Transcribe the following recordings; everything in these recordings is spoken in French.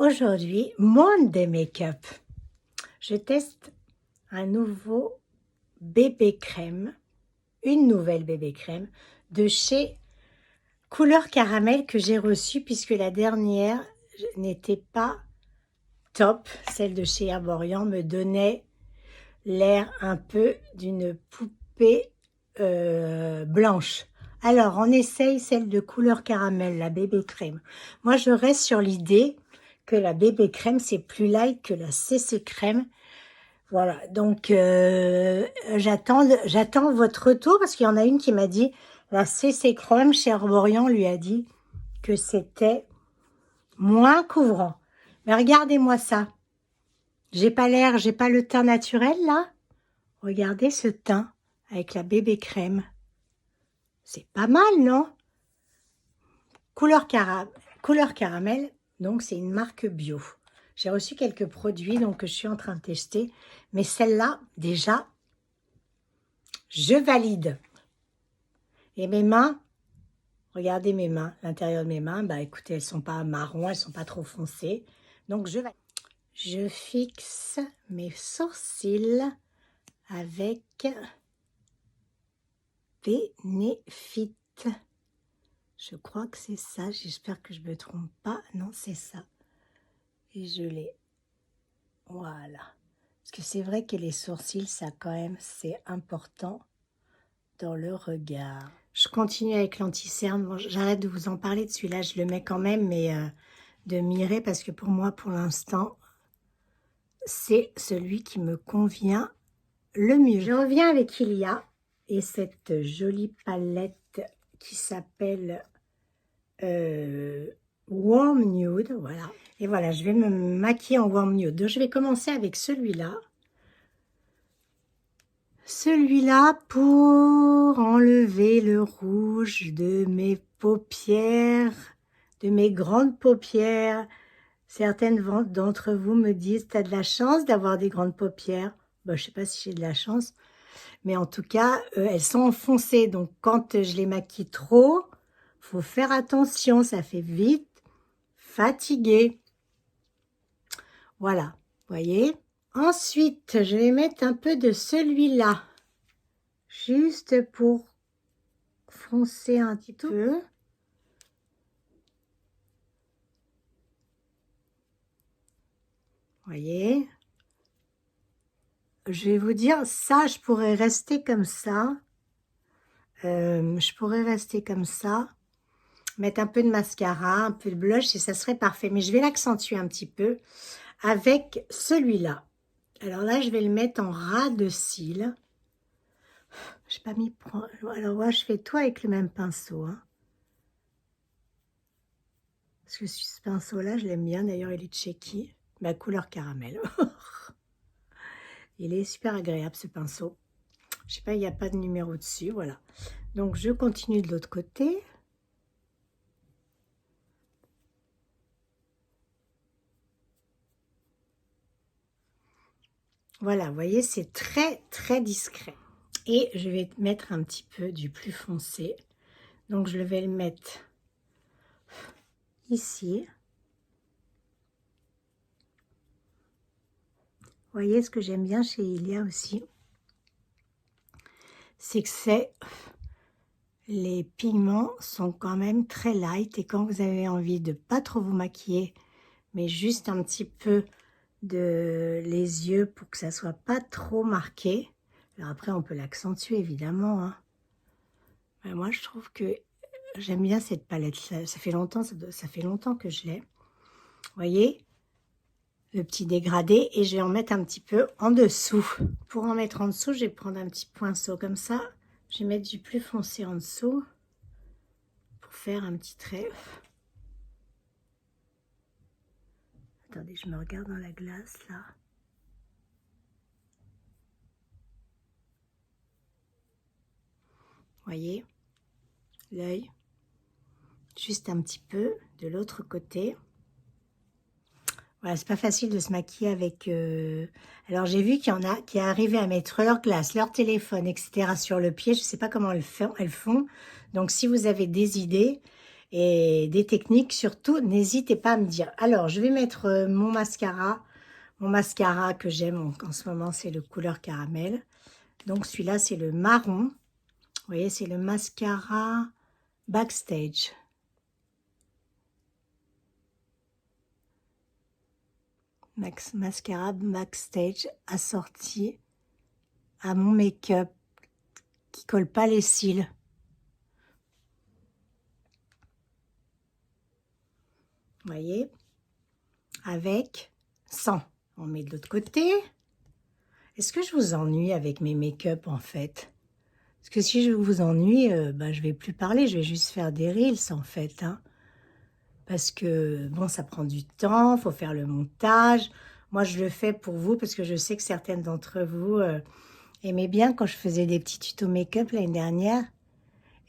Aujourd'hui, Monday Make-up. Je teste un nouveau bébé crème, une nouvelle bébé crème de chez Couleur Caramel que j'ai reçue puisque la dernière n'était pas top. Celle de chez Herborian me donnait l'air un peu d'une poupée blanche. Alors, on essaye celle de Couleur Caramel, la bébé crème. Moi, je reste sur l'idée que la bébé crème, c'est plus light que la CC crème. Voilà, donc j'attends votre retour parce qu'il y en a une qui m'a dit, la CC crème chez Herborian lui a dit que c'était moins couvrant. Mais regardez-moi ça. J'ai pas le teint naturel là. Regardez ce teint avec la bébé crème. C'est pas mal, non? Couleur caramel, donc c'est une marque bio. J'ai reçu quelques produits donc que je suis en train de tester. Mais celle-là, déjà, je valide. Et mes mains, regardez mes mains, l'intérieur de mes mains, bah écoutez, elles sont pas marron, elles sont pas trop foncées. Donc je valide. Je fixe mes sourcils avec Benefit. Je crois que c'est ça, j'espère que je ne me trompe pas. Non, c'est ça. Et je l'ai. Voilà. Parce que c'est vrai que les sourcils, ça quand même, c'est important dans le regard. Je continue avec l'anti-cerne. Bon, j'arrête de vous en parler de celui-là, je le mets quand même, mais de mirer parce que pour moi, pour l'instant, c'est celui qui me convient le mieux. Je reviens avec Ilia et cette jolie palette qui s'appelle Warm Nude, voilà. Et voilà, je vais me maquiller en Warm Nude. Donc, je vais commencer avec celui-là. Celui-là pour enlever le rouge de mes paupières, de mes grandes paupières. Certaines d'entre vous me disent, tu as de la chance d'avoir des grandes paupières. Bon, je ne sais pas si j'ai de la chance, mais en tout cas, elles sont enfoncées. Donc, quand je les maquille trop, faut faire attention, ça fait vite fatiguer. Voilà, voyez. Ensuite, je vais mettre un peu de celui-là, juste pour foncer un petit peu. Voyez. Je vais vous dire, ça, je pourrais rester comme ça. Je pourrais rester comme ça. Mettre un peu de mascara, un peu de blush, et ça serait parfait. Mais je vais l'accentuer un petit peu avec celui-là. Alors là, je vais le mettre en ras de cils. Je n'ai pas mis... Alors moi, je fais tout avec le même pinceau. Hein. Parce que ce pinceau-là, je l'aime bien. D'ailleurs, il est de chez qui? Ma couleur caramel. Il est super agréable, ce pinceau. Je sais pas, il n'y a pas de numéro dessus. Voilà. Donc, je continue de l'autre côté. Voilà, vous voyez, c'est très, très discret. Et je vais mettre un petit peu du plus foncé. Donc, je vais le mettre ici. Vous voyez, ce que j'aime bien chez Ilia aussi, c'est que les pigments sont quand même très light. Et quand vous avez envie de pas trop vous maquiller, mais juste un petit peu de les yeux pour que ça soit pas trop marqué. Alors après, on peut l'accentuer évidemment. Hein. Mais moi, je trouve que j'aime bien cette palette. Ça fait longtemps, ça fait longtemps que je l'ai. Vous voyez, le petit dégradé, et je vais en mettre un petit peu en dessous. Pour en mettre en dessous, je vais prendre un petit pinceau comme ça. Je vais mettre du plus foncé en dessous pour faire un petit trait. Attendez, je me regarde dans la glace là. Voyez, l'œil, juste un petit peu de l'autre côté. Voilà, c'est pas facile de se maquiller avec... Alors, j'ai vu qu'il y en a qui arrivaient à mettre leur glace, leur téléphone, etc. sur le pied. Je sais pas comment elles font. Donc, si vous avez des idées, et des techniques surtout, n'hésitez pas à me dire. Alors, je vais mettre mon mascara. Mon mascara que j'aime en ce moment, c'est le couleur caramel. Donc, celui-là, c'est le marron. Vous voyez, c'est le mascara Backstage. Mascara Backstage assorti à mon make-up qui colle pas les cils. Vous voyez, avec 100. On met de l'autre côté. Est-ce que je vous ennuie avec mes make-up en fait? Parce que si je vous ennuie, je vais plus parler, je vais juste faire des reels en fait. Hein. Parce que bon, ça prend du temps, il faut faire le montage. Moi, je le fais pour vous parce que je sais que certaines d'entre vous aimaient bien quand je faisais des petits tutos make-up l'année dernière.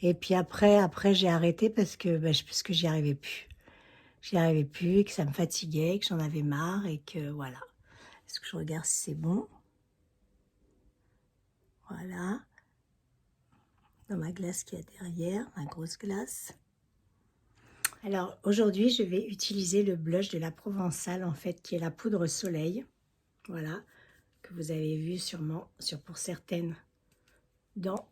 Et puis après j'ai arrêté parce que j'y arrivais plus. J'y arrivais plus, et que ça me fatiguait, que j'en avais marre et que voilà. Est-ce que je regarde si c'est bon? Voilà. Dans ma glace qui est derrière, ma grosse glace. Alors aujourd'hui, je vais utiliser le blush de la Provençale en fait, qui est la poudre soleil. Voilà, que vous avez vu sûrement pour certaines dans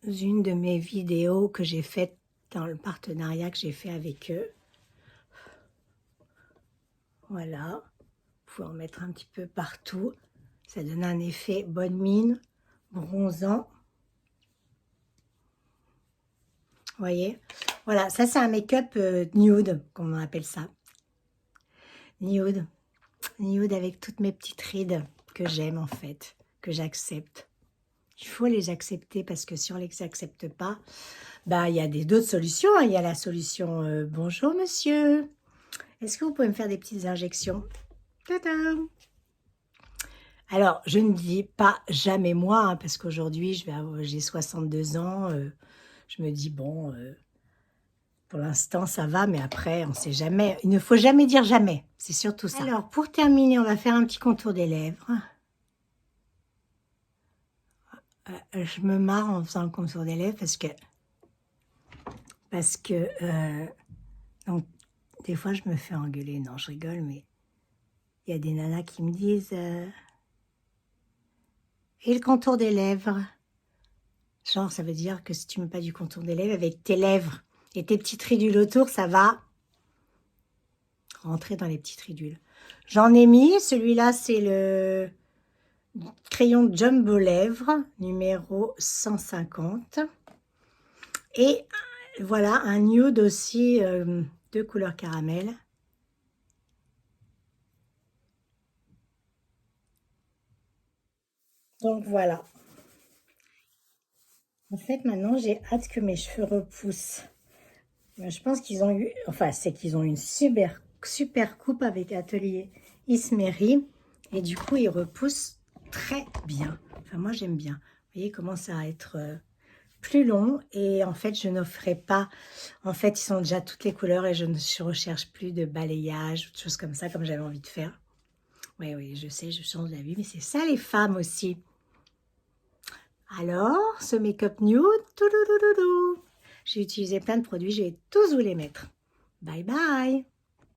une de mes vidéos que j'ai faites dans le partenariat que j'ai fait avec eux. Voilà, vous pouvez en mettre un petit peu partout. Ça donne un effet bonne mine, bronzant. Vous voyez? Voilà, ça c'est un make-up nude, comme on appelle ça. Nude. Nude avec toutes mes petites rides que j'aime en fait, que j'accepte. Il faut les accepter parce que si on ne les accepte pas, il y a d'autres solutions. Hein. Il y a la solution bonjour monsieur, est-ce que vous pouvez me faire des petites injections? Tadam! Alors, je ne dis pas jamais moi, hein, parce qu'aujourd'hui, j'ai 62 ans. Je me dis, bon, pour l'instant, ça va, mais après, on ne sait jamais. Il ne faut jamais dire jamais, c'est surtout ça. Alors, pour terminer, on va faire un petit contour des lèvres. Je me marre en faisant le contour des lèvres parce que donc, des fois, je me fais engueuler. Non, je rigole, mais il y a des nanas qui me disent et le contour des lèvres? Genre, ça veut dire que si tu mets pas du contour des lèvres, avec tes lèvres et tes petites ridules autour, ça va rentrer dans les petites ridules. J'en ai mis, celui-là, c'est le crayon Jumbo Lèvres, numéro 150. Et voilà, un nude aussi de couleur caramel. Donc voilà. En fait, maintenant, j'ai hâte que mes cheveux repoussent. Je pense qu'ils ont eu, enfin, c'est qu'ils ont une super coupe avec Atelier Ismeri. Et du coup, ils repoussent très bien. Enfin, moi, j'aime bien. Vous voyez, il commence à être plus long. Et en fait, je n'offrais pas. En fait, ils sont déjà toutes les couleurs et je ne recherche plus de balayage ou de choses comme ça, comme j'avais envie de faire. Oui, oui, je sais, je change d'avis, mais c'est ça les femmes aussi. Alors, ce make-up nude, j'ai utilisé plein de produits, je vais tous vous les mettre. Bye bye!